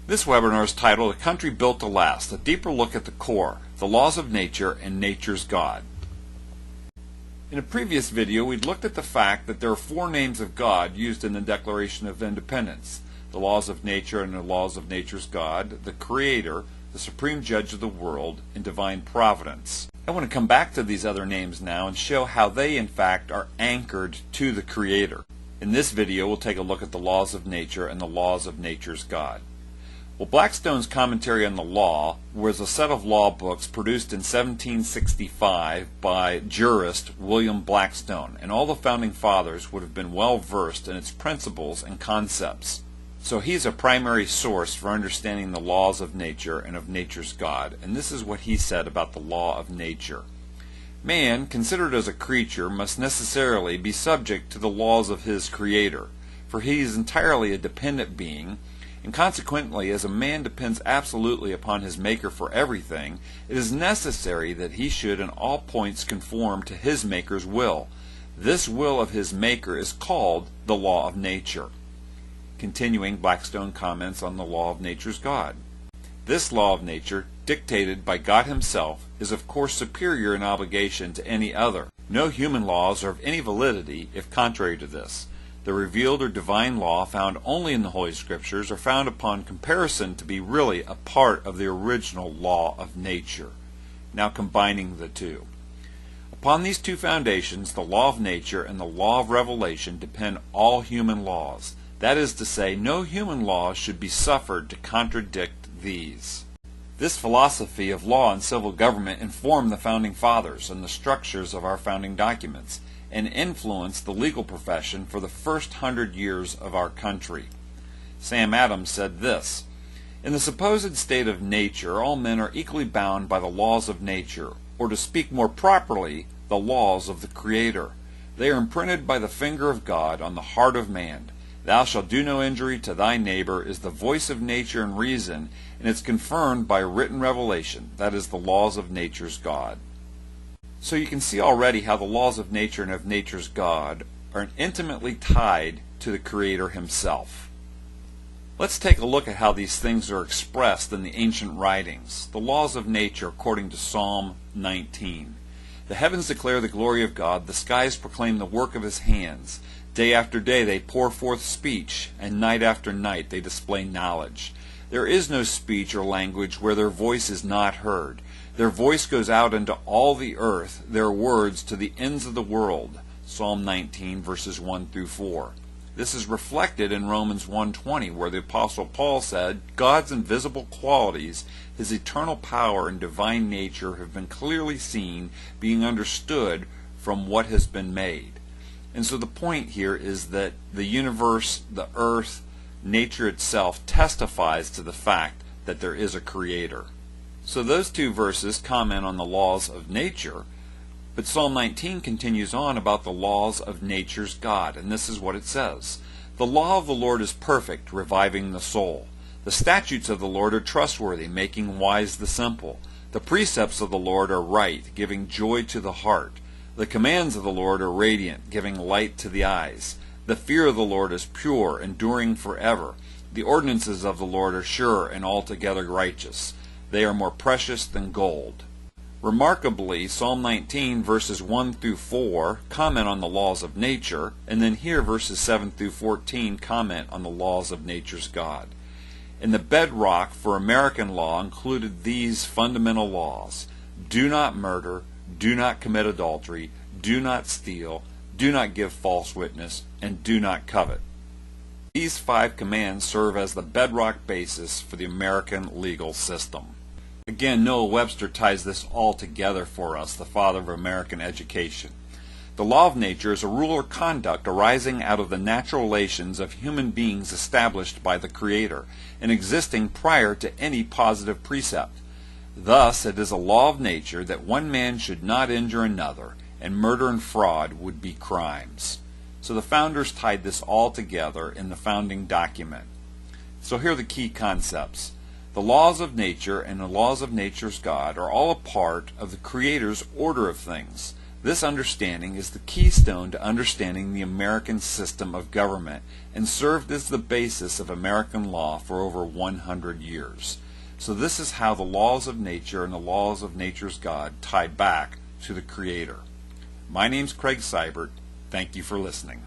This webinar is titled A Country Built to Last, a deeper look at the core, the laws of nature and nature's God. In a previous video, we'd looked at the fact that there are four names of God used in the Declaration of Independence: the laws of nature and the laws of nature's God, the Creator, the Supreme Judge of the world, and divine providence. I want to come back to these other names now and show how they in fact are anchored to the Creator. In this video, we'll take a look at the laws of nature and the laws of nature's God. Well, Blackstone's Commentary on the Law was a set of law books produced in 1765 by jurist William Blackstone, and all the founding fathers would have been well versed in its principles and concepts. So he's a primary source for understanding the laws of nature and of nature's God, and this is what he said about the law of nature. Man, considered as a creature, must necessarily be subject to the laws of his Creator, for he is entirely a dependent being, and consequently, as a man depends absolutely upon his Maker for everything, it is necessary that he should in all points conform to his Maker's will. This will of his Maker is called the law of nature. Continuing, Blackstone comments on the law of nature's God. This law of nature, dictated by God himself, is of course superior in obligation to any other. No human laws are of any validity if contrary to this. The revealed or divine law found only in the Holy Scriptures are found upon comparison to be really a part of the original law of nature. Now combining the two. Upon these two foundations, the law of nature and the law of revelation, depend all human laws. That is to say, no human laws should be suffered to contradict these. This philosophy of law and civil government informed the founding fathers and the structures of our founding documents, and influenced the legal profession for the first 100 years of our country. Sam Adams said this: "In the supposed state of nature, all men are equally bound by the laws of nature, or to speak more properly, the laws of the Creator. They are imprinted by the finger of God on the heart of man. Thou shalt do no injury to thy neighbor is the voice of nature and reason, and it's confirmed by written revelation, that is the laws of nature's God." So you can see already how the laws of nature and of nature's God are intimately tied to the Creator himself. Let's take a look at how these things are expressed in the ancient writings. The laws of nature according to Psalm 19. The heavens declare the glory of God, the skies proclaim the work of his hands. Day after day they pour forth speech, and night after night they display knowledge. There is no speech or language where their voice is not heard. Their voice goes out into all the earth, their words to the ends of the world. Psalm 19, verses 1 through 4. This is reflected in Romans 1:20, where the Apostle Paul said, "God's invisible qualities, his eternal power and divine nature have been clearly seen, being understood from what has been made." And so the point here is that the universe, the earth, nature itself testifies to the fact that there is a Creator. So those two verses comment on the laws of nature, but Psalm 19 continues on about the laws of nature's God, and this is what it says: "The law of the Lord is perfect, reviving the soul. The statutes of the Lord are trustworthy, making wise the simple. The precepts of the Lord are right, giving joy to the heart. The commands of the Lord are radiant, giving light to the eyes. The fear of the Lord is pure, enduring forever. The ordinances of the Lord are sure and altogether righteous. They are more precious than gold." Remarkably, Psalm 19 verses 1 through 4 comment on the laws of nature, and then here verses 7 through 14 comment on the laws of nature's God. And the bedrock for American law included these fundamental laws: do not murder, do not commit adultery, do not steal, do not give false witness, and do not covet. These 5 commands serve as the bedrock basis for the American legal system. Again, Noah Webster ties this all together for us, the father of American education. The law of nature is a rule or conduct arising out of the natural relations of human beings established by the Creator and existing prior to any positive precept. Thus, it is a law of nature that one man should not injure another, and murder and fraud would be crimes. So the founders tied this all together in the founding document. So here are the key concepts. The laws of nature and the laws of nature's God are all a part of the Creator's order of things. This understanding is the keystone to understanding the American system of government and served as the basis of American law for over 100 years. So this is how the laws of nature and the laws of nature's God tie back to the Creator. My name's Craig Seibert. Thank you for listening.